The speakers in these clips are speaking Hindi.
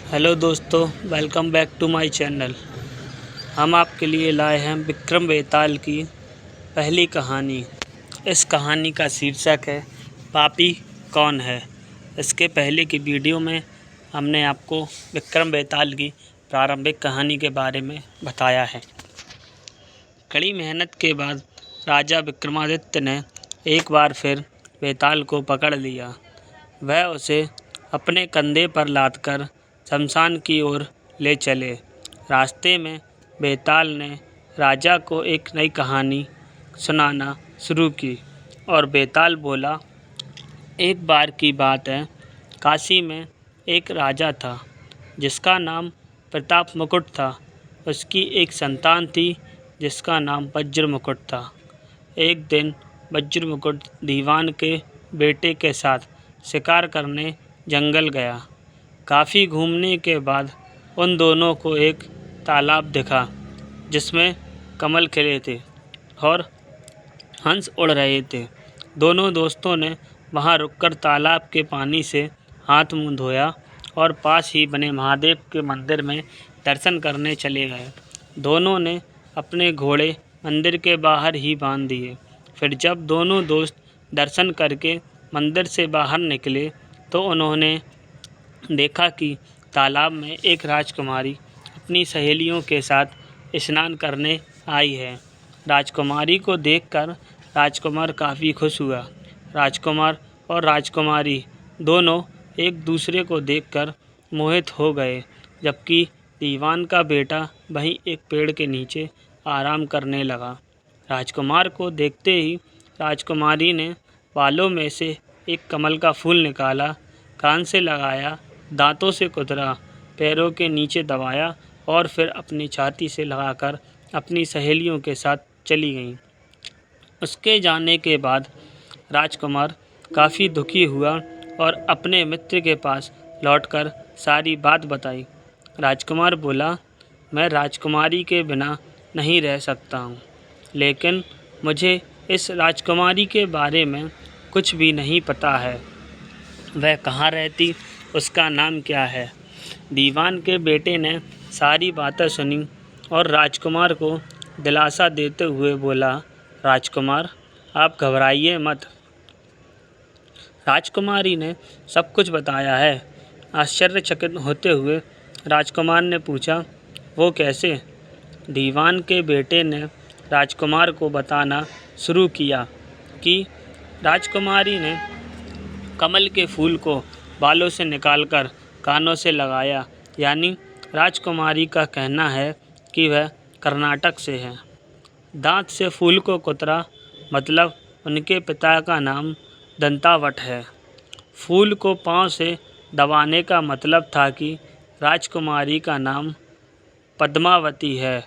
हेलो दोस्तों, welcome back to my channel. हम आपके लिए लाए हैं विक्रम बेताल की पहली कहानी। इस कहानी का शीर्षक है पापी कौन है। इसके पहले की वीडियो में हमने आपको विक्रम बेताल की प्रारंभिक कहानी के बारे में बताया है। कड़ी मेहनत के बाद राजा विक्रमादित्य ने एक बार फिर बेताल को पकड़ लिया। वह उसे अपने कंधे पर लादकर शमशान की ओर ले चले। रास्ते में बेताल ने राजा को एक नई कहानी सुनाना शुरू की और बेताल बोला, एक बार की बात है, काशी में एक राजा था जिसका नाम प्रताप मुकुट था। उसकी एक संतान थी जिसका नाम वज्र मुकुट था। एक दिन वज्र मुकुट दीवान के बेटे के साथ शिकार करने जंगल गया। काफ़ी घूमने के बाद उन दोनों को एक तालाब दिखा जिसमें कमल खिले थे और हंस उड़ रहे थे। दोनों दोस्तों ने वहां रुककर तालाब के पानी से हाथ मुंह धोया और पास ही बने महादेव के मंदिर में दर्शन करने चले गए। दोनों ने अपने घोड़े मंदिर के बाहर ही बांध दिए। फिर जब दोनों दोस्त दर्शन करके मंदिर से बाहर निकले तो उन्होंने देखा कि तालाब में एक राजकुमारी अपनी सहेलियों के साथ स्नान करने आई है। राजकुमारी को देखकर राजकुमार काफ़ी खुश हुआ। राजकुमार और राजकुमारी दोनों एक दूसरे को देखकर मोहित हो गए, जबकि दीवान का बेटा वहीं एक पेड़ के नीचे आराम करने लगा। राजकुमार को देखते ही राजकुमारी ने बालों में से एक कमल का फूल निकाला, कान से लगाया, दांतों से कुतरा, पैरों के नीचे दबाया और फिर अपनी छाती से लगाकर अपनी सहेलियों के साथ चली गईं। उसके जाने के बाद राजकुमार काफ़ी दुखी हुआ और अपने मित्र के पास लौटकर सारी बात बताई। राजकुमार बोला, मैं राजकुमारी के बिना नहीं रह सकता हूँ, लेकिन मुझे इस राजकुमारी के बारे में कुछ भी नहीं पता है। वह कहाँ रहती, उसका नाम क्या है। दीवान के बेटे ने सारी बातें सुनी और राजकुमार को दिलासा देते हुए बोला, राजकुमार आप घबराइए मत। राजकुमारी ने सब कुछ बताया है। आश्चर्यचकित होते हुए राजकुमार ने पूछा, वो कैसे। दीवान के बेटे ने राजकुमार को बताना शुरू किया कि राजकुमारी ने कमल के फूल को बालों से निकालकर कानों से लगाया। यानी राजकुमारी का कहना है कि वह कर्नाटक से है। दांत से फूल को कुतरा, मतलब उनके पिता का नाम दंतावट है। फूल को पांव से दबाने का मतलब था कि राजकुमारी का नाम पद्मावती है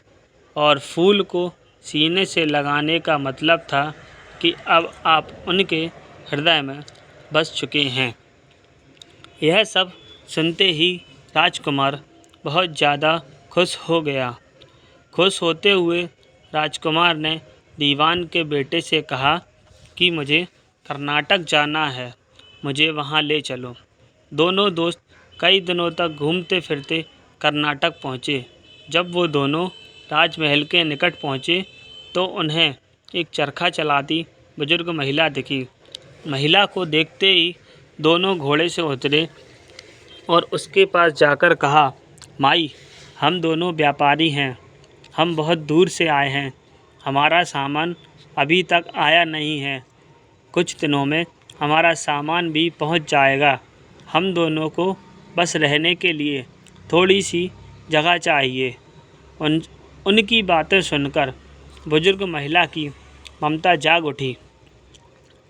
और फूल को सीने से लगाने का मतलब था कि अब आप उनके हृदय में बस चुके हैं। यह सब सुनते ही राजकुमार बहुत ज़्यादा खुश हो गया। खुश होते हुए राजकुमार ने दीवान के बेटे से कहा कि मुझे कर्नाटक जाना है, मुझे वहाँ ले चलो। दोनों दोस्त कई दिनों तक घूमते फिरते कर्नाटक पहुँचे। जब वो दोनों राजमहल के निकट पहुँचे तो उन्हें एक चरखा चलाती बुजुर्ग महिला दिखी। महिला को देखते ही दोनों घोड़े से उतरे और उसके पास जाकर कहा, माई, हम दोनों व्यापारी हैं, हम बहुत दूर से आए हैं, हमारा सामान अभी तक आया नहीं है, कुछ दिनों में हमारा सामान भी पहुंच जाएगा। हम दोनों को बस रहने के लिए थोड़ी सी जगह चाहिए। उनकी बातें सुनकर बुजुर्ग महिला की ममता जाग उठी।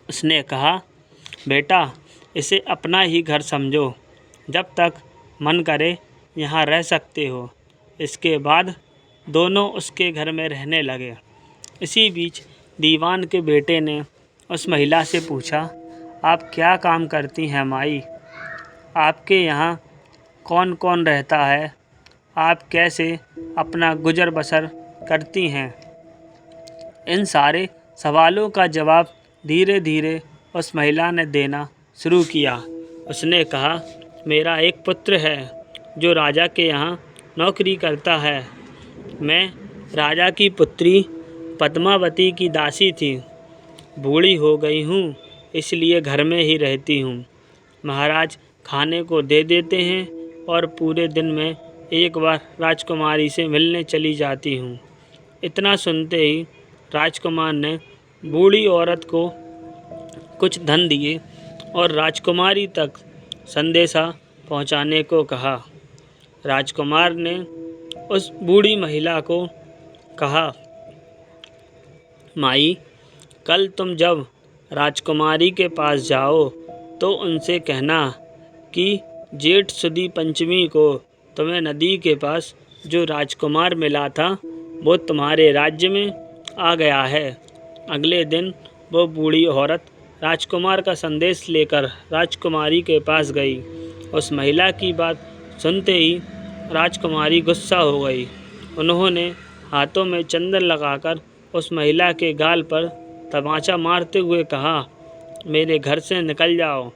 उसने कहा, बेटा, इसे अपना ही घर समझो, जब तक मन करे यहाँ रह सकते हो। इसके बाद दोनों उसके घर में रहने लगे। इसी बीच दीवान के बेटे ने उस महिला से पूछा, आप क्या काम करती हैं माई? आपके यहाँ कौन कौन रहता है? आप कैसे अपना गुजर बसर करती हैं? इन सारे सवालों का जवाब धीरे धीरे उस महिला ने देना शुरू किया। उसने कहा, मेरा एक पुत्र है जो राजा के यहाँ नौकरी करता है। मैं राजा की पुत्री पद्मावती की दासी थी। बूढ़ी हो गई हूँ, इसलिए घर में ही रहती हूँ। महाराज खाने को दे देते हैं और पूरे दिन में एक बार राजकुमारी से मिलने चली जाती हूँ। इतना सुनते ही राजकुमार ने बूढ़ी औरत को कुछ धन दिए और राजकुमारी तक संदेशा पहुँचाने को कहा। राजकुमार ने उस बूढ़ी महिला को कहा, माई, कल तुम जब राजकुमारी के पास जाओ तो उनसे कहना कि जेठ सुदी पंचमी को तुम्हें नदी के पास जो राजकुमार मिला था वो तुम्हारे राज्य में आ गया है। अगले दिन वो बूढ़ी औरत राजकुमार का संदेश लेकर राजकुमारी के पास गई। उस महिला की बात सुनते ही राजकुमारी गुस्सा हो गई। उन्होंने हाथों में चंदन लगाकर उस महिला के गाल पर तमाचा मारते हुए कहा, मेरे घर से निकल जाओ।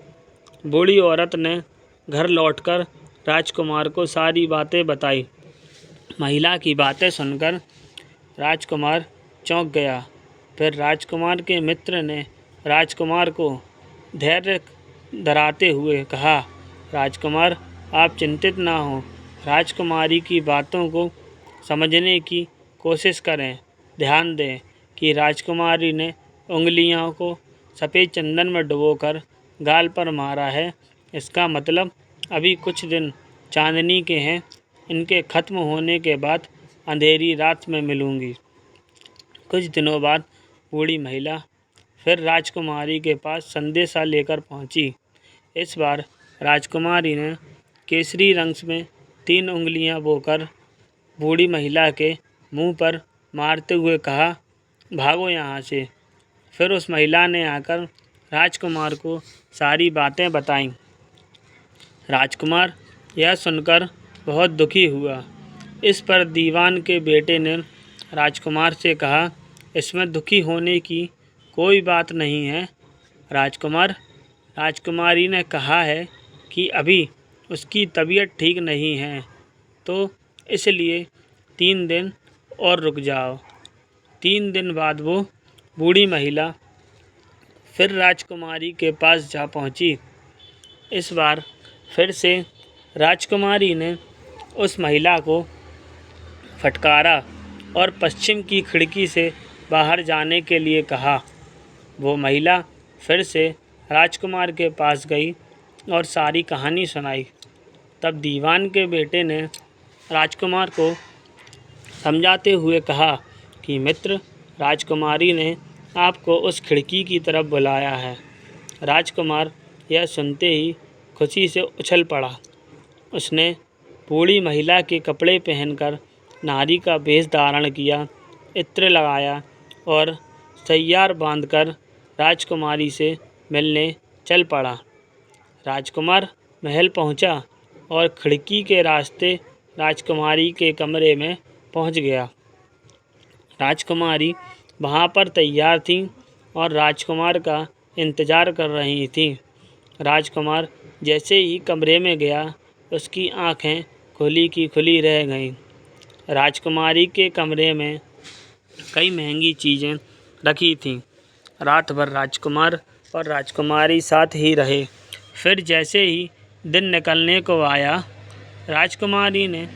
बूढ़ी औरत ने घर लौटकर राजकुमार को सारी बातें बताई। महिला की बातें सुनकर राजकुमार चौंक गया। फिर राजकुमार के मित्र ने राजकुमार को धैर्य धराते हुए कहा, राजकुमार, आप चिंतित ना हो। राजकुमारी की बातों को समझने की कोशिश करें। ध्यान दें कि राजकुमारी ने उंगलियों को सफ़ेद चंदन में डुबोकर गाल पर मारा है। इसका मतलब अभी कुछ दिन चांदनी के हैं। इनके ख़त्म होने के बाद अंधेरी रात में मिलूंगी। कुछ दिनों बाद बूढ़ी महिला फिर राजकुमारी के पास संदेशा लेकर पहुंची। इस बार राजकुमारी ने केसरी रंग में 3 उंगलियां बोकर बूढ़ी महिला के मुंह पर मारते हुए कहा, भागो यहाँ से। फिर उस महिला ने आकर राजकुमार को सारी बातें बताईं। राजकुमार यह सुनकर बहुत दुखी हुआ। इस पर दीवान के बेटे ने राजकुमार से कहा, इसमें दुखी होने की कोई बात नहीं है राजकुमार। राजकुमारी ने कहा है कि अभी उसकी तबीयत ठीक नहीं है, तो इसलिए 3 दिन और रुक जाओ। 3 दिन बाद वो बूढ़ी महिला फिर राजकुमारी के पास जा पहुंची। इस बार फिर से राजकुमारी ने उस महिला को फटकारा और पश्चिम की खिड़की से बाहर जाने के लिए कहा। वो महिला फिर से राजकुमार के पास गई और सारी कहानी सुनाई। तब दीवान के बेटे ने राजकुमार को समझाते हुए कहा कि मित्र, राजकुमारी ने आपको उस खिड़की की तरफ बुलाया है। राजकुमार यह सुनते ही खुशी से उछल पड़ा। उसने बूढ़ी महिला के कपड़े पहनकर नारी का वेश धारण किया, इत्र लगाया और तैयार बांधकर राजकुमारी से मिलने चल पड़ा। राजकुमार महल पहुंचा और खिड़की के रास्ते राजकुमारी के कमरे में पहुंच गया। राजकुमारी वहां पर तैयार थी और राजकुमार का इंतज़ार कर रही थी। राजकुमार जैसे ही कमरे में गया, उसकी आंखें खुली की खुली रह गईं। राजकुमारी के कमरे में कई महंगी चीज़ें रखी थीं। रात भर राजकुमार और राजकुमारी साथ ही रहे। फिर जैसे ही दिन निकलने को आया, राजकुमारी ने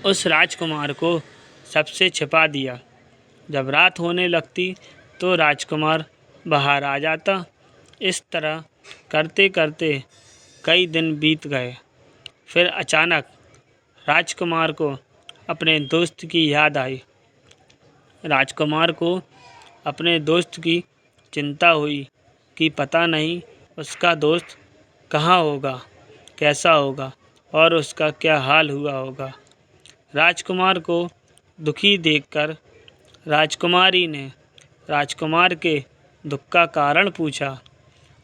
उस राजकुमार को सबसे छिपा दिया। जब रात होने लगती तो राजकुमार बाहर आ जाता। इस तरह करते करते कई दिन बीत गए। फिर अचानक राजकुमार को अपने दोस्त की याद आई। राजकुमार को अपने दोस्त की चिंता हुई कि पता नहीं उसका दोस्त कहाँ होगा, कैसा होगा और उसका क्या हाल हुआ होगा। राजकुमार को दुखी देखकर राजकुमारी ने राजकुमार के दुख का कारण पूछा।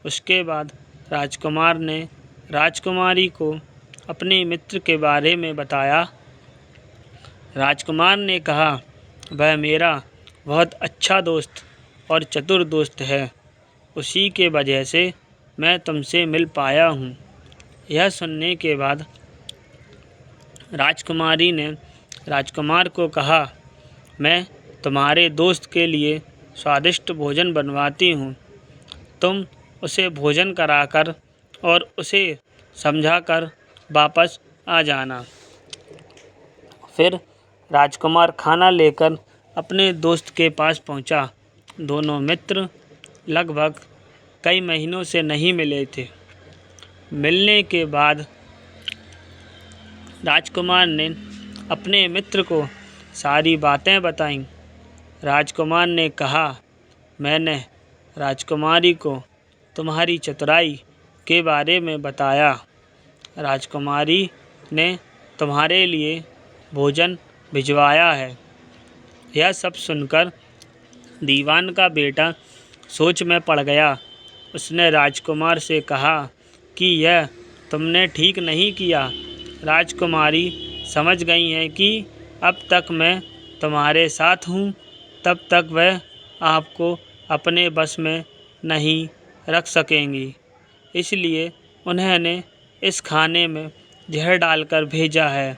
उसके बाद राजकुमार ने राजकुमारी को अपने मित्र के बारे में बताया। राजकुमार ने कहा, वह मेरा बहुत अच्छा दोस्त और चतुर दोस्त है। उसी के वजह से मैं तुमसे मिल पाया हूँ। यह सुनने के बाद राजकुमारी ने राजकुमार को कहा, मैं तुम्हारे दोस्त के लिए स्वादिष्ट भोजन बनवाती हूँ। तुम उसे भोजन कराकर और उसे समझाकर वापस आ जाना। फिर राजकुमार खाना लेकर अपने दोस्त के पास पहुंचा। दोनों मित्र लगभग कई महीनों से नहीं मिले थे। मिलने के बाद राजकुमार ने अपने मित्र को सारी बातें बताईं। राजकुमार ने कहा, मैंने राजकुमारी को तुम्हारी चतुराई के बारे में बताया। राजकुमारी ने तुम्हारे लिए भोजन भिजवाया है। यह सब सुनकर दीवान का बेटा सोच में पड़ गया। उसने राजकुमार से कहा कि यह तुमने ठीक नहीं किया। राजकुमारी समझ गई हैं कि अब तक मैं तुम्हारे साथ हूँ, तब तक वह आपको अपने बस में नहीं रख सकेंगी। इसलिए उन्होंने इस खाने में जहर डालकर भेजा है।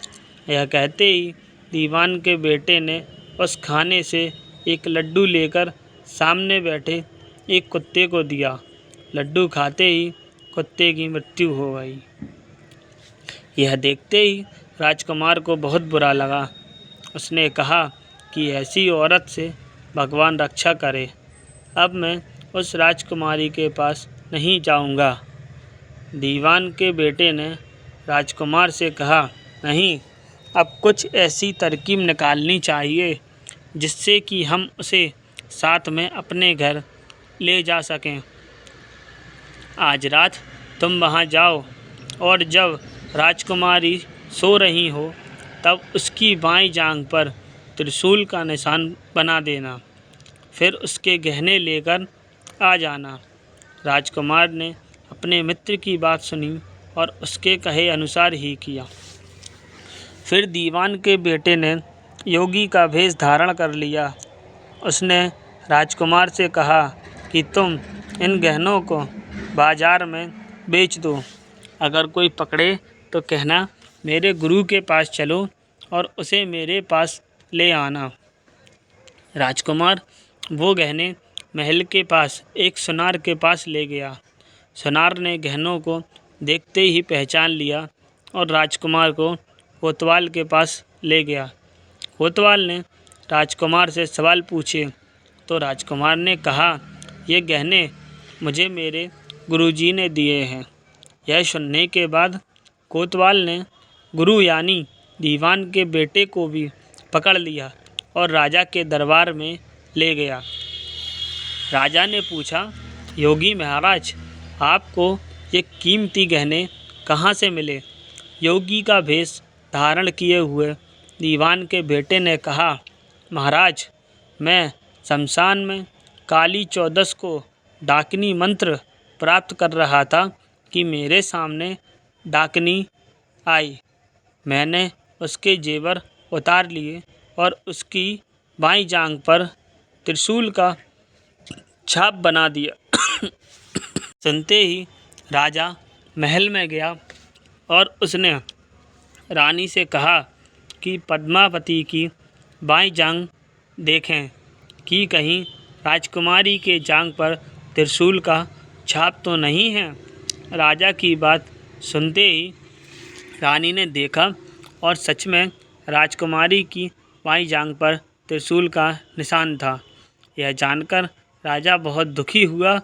यह कहते ही दीवान के बेटे ने उस खाने से एक लड्डू लेकर सामने बैठे एक कुत्ते को दिया। लड्डू खाते ही कुत्ते की मृत्यु हो गई। यह देखते ही राजकुमार को बहुत बुरा लगा। उसने कहा कि ऐसी औरत से भगवान रक्षा करे। अब मैं उस राजकुमारी के पास नहीं जाऊंगा। दीवान के बेटे ने राजकुमार से कहा, नहीं, अब कुछ ऐसी तरकीब निकालनी चाहिए जिससे कि हम उसे साथ में अपने घर ले जा सकें। आज रात तुम वहां जाओ और जब राजकुमारी सो रही हो तब उसकी बाईं जांघ पर त्रिशूल का निशान बना देना। फिर उसके गहने लेकर आ जाना। राजकुमार ने अपने मित्र की बात सुनी और उसके कहे अनुसार ही किया। फिर दीवान के बेटे ने योगी का भेष धारण कर लिया। उसने राजकुमार से कहा कि तुम इन गहनों को बाजार में बेच दो। अगर कोई पकड़े तो कहना मेरे गुरु के पास चलो और उसे मेरे पास ले आना। राजकुमार वो गहने महल के पास एक सुनार के पास ले गया। सुनार ने गहनों को देखते ही पहचान लिया और राजकुमार को कोतवाल के पास ले गया। कोतवाल ने राजकुमार से सवाल पूछे तो राजकुमार ने कहा, ये गहने मुझे मेरे गुरुजी ने दिए हैं। यह सुनने के बाद कोतवाल ने गुरु यानी दीवान के बेटे को भी पकड़ लिया और राजा के दरबार में ले गया। राजा ने पूछा, योगी महाराज, आपको ये कीमती गहने कहाँ से मिले? योगी का भेष धारण किए हुए दीवान के बेटे ने कहा, महाराज, मैं शमशान में काली चौदस को डाकिनी मंत्र प्राप्त कर रहा था कि मेरे सामने डाकिनी आई। मैंने उसके जेवर उतार लिए और उसकी बाईं जांघ पर त्रिशूल का छाप बना दिया। सुनते ही राजा महल में गया और उसने रानी से कहा कि पद्मावती की बाईं जांघ देखें कि कहीं राजकुमारी के जांघ पर त्रिशूल का छाप तो नहीं है। राजा की बात सुनते ही रानी ने देखा और सच में राजकुमारी की बाईं जांघ पर त्रिशूल का निशान था। यह जानकर राजा बहुत दुखी हुआ।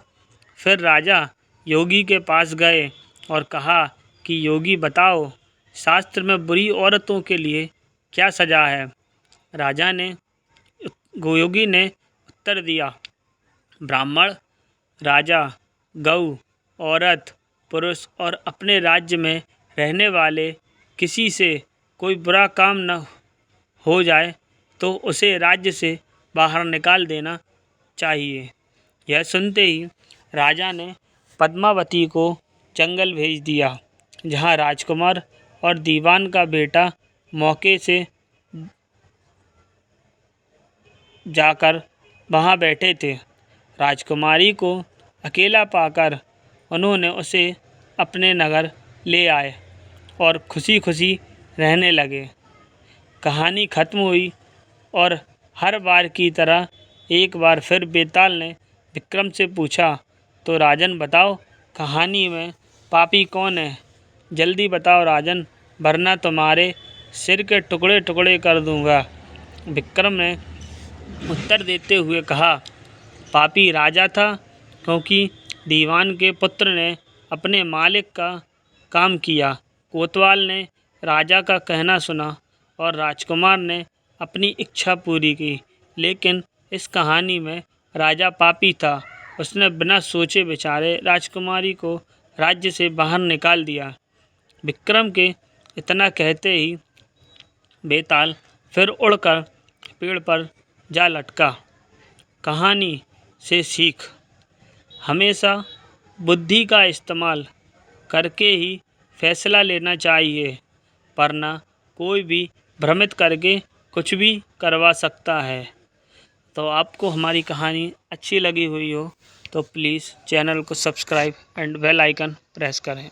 फिर राजा योगी के पास गए और कहा कि योगी बताओ, शास्त्र में बुरी औरतों के लिए क्या सज़ा है? योगी ने उत्तर दिया, ब्राह्मण, राजा, गऊ, औरत, पुरुष और अपने राज्य में रहने वाले किसी से कोई बुरा काम न हो जाए तो उसे राज्य से बाहर निकाल देना चाहिए। यह सुनते ही राजा ने पद्मावती को जंगल भेज दिया, जहाँ राजकुमार और दीवान का बेटा मौके से जाकर वहाँ बैठे थे। राजकुमारी को अकेला पाकर उन्होंने उसे अपने नगर ले आए और खुशी खुशी रहने लगे। कहानी ख़त्म हुई और हर बार की तरह एक बार फिर बेताल ने विक्रम से पूछा, तो राजन बताओ, कहानी में पापी कौन है? जल्दी बताओ राजन, वरना तुम्हारे सिर के टुकड़े टुकड़े कर दूंगा। विक्रम ने उत्तर देते हुए कहा, पापी राजा था, क्योंकि दीवान के पुत्र ने अपने मालिक का काम किया। कोतवाल ने राजा का कहना सुना और राजकुमार ने अपनी इच्छा पूरी की। लेकिन इस कहानी में राजा पापी था। उसने बिना सोचे विचारे राजकुमारी को राज्य से बाहर निकाल दिया। विक्रम के इतना कहते ही बेताल फिर उड़कर पेड़ पर जा लटका। कहानी से सीख, हमेशा बुद्धि का इस्तेमाल करके ही फैसला लेना चाहिए, वरना कोई भी भ्रमित करके कुछ भी करवा सकता है। तो आपको हमारी कहानी अच्छी लगी हुई हो तो प्लीज़ चैनल को subscribe and bell icon press करें।